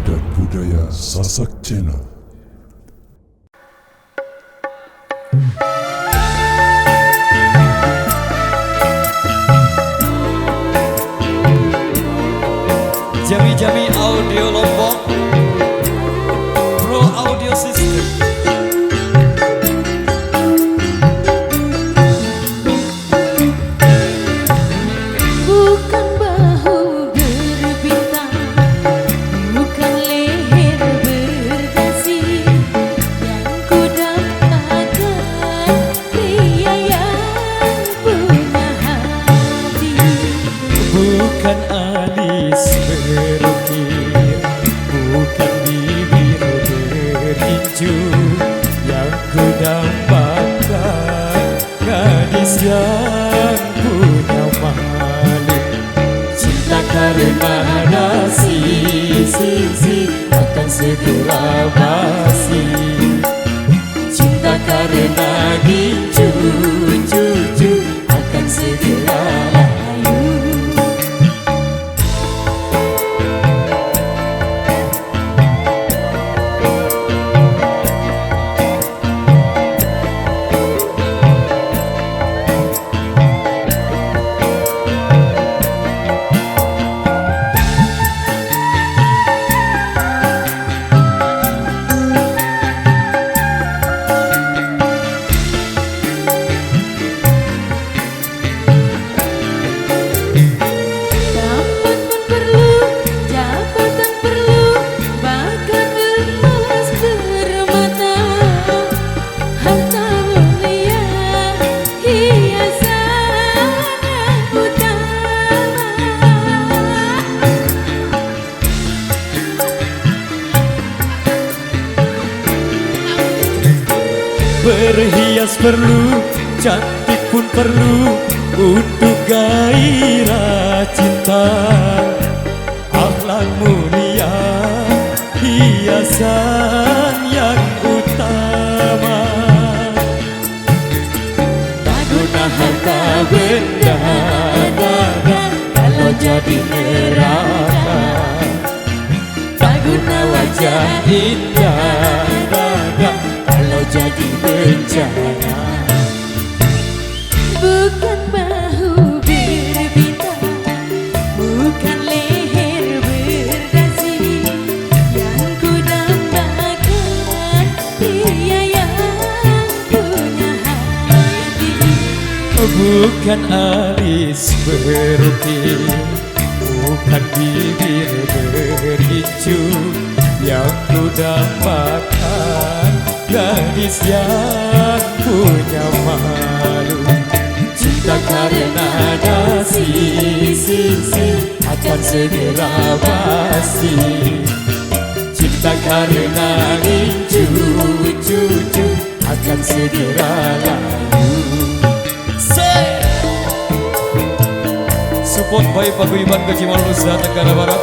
dan budaya Sasak Channel. Jami-Jami Audio Lombok Pro Audio System. Bukan bahu berbintang, bukan leher berdasi, yang ku dapatkan dia yang punya hati. Bukan alis berukir, bukan bibir berinju, yang ku dapatkan gadis yang punya malu. Cinta karena nasi akan segera basi, cinta karena gincu akan segera layu. Berhias perlu, cantik pun perlu untuk gairah cinta. Akhlak mulia, hiasan yang utama. Tak guna harta benda kalau jadi neraka. Tak guna wajah indah kalau jadi bencana. Bukan bahu berbintang, bukan leher berdasi, yang ku dapatkan dia yang punya hati. Bukan alis berukir, bukan bibir berinju, yang ku dapatkan gadis yang punya malu. Cinta karena nasi akan segera basi, cinta karena rindu akan segera layu. Support by Paguyuban Kecimal Nusa Tenggara Barat,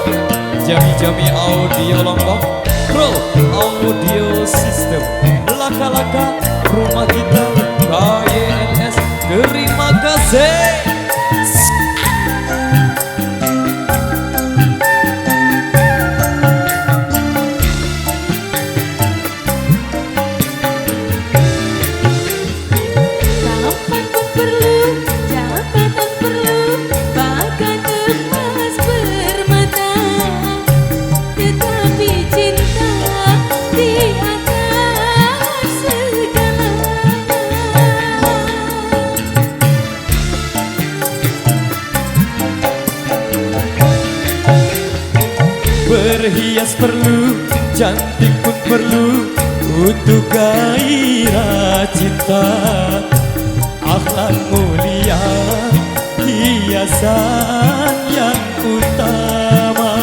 Jami-Jami Audio Lombok Pro Audio System, Laka-Laka Rumah Kita KYNS. Terima kasih. Berhias perlu, cantik pun perlu untuk gairah cinta. Akhlak mulia, hiasan yang utama.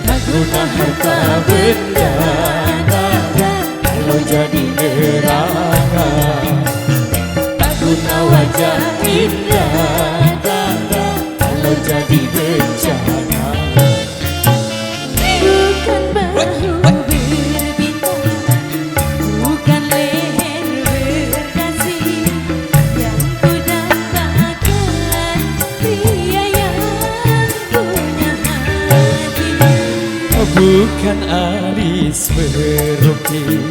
Tak guna harta benda kalau jadi neraka. Tak guna wajah indah kalau jadi bencana. Bukan bahu berbintang, bukan leher berdasi, yang ku dapatkan dia yang punya hati. Bukan alis merukir,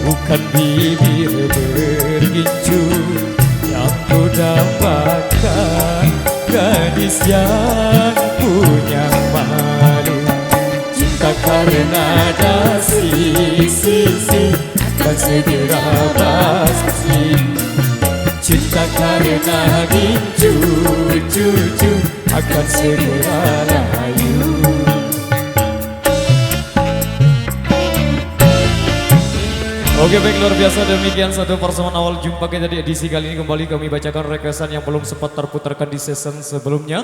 bukan bibir bergincu, yang ku dapatkan gadis yang punya malu. Cinta karena dasi akan segera pasti. Cinta karena gincu cucu akan segera layu. Oke baik, luar biasa, demikian satu pertemuan awal jumpa kita di edisi kali ini. Kembali kami bacakan requestan yang belum sempat terputarkan di season sebelumnya.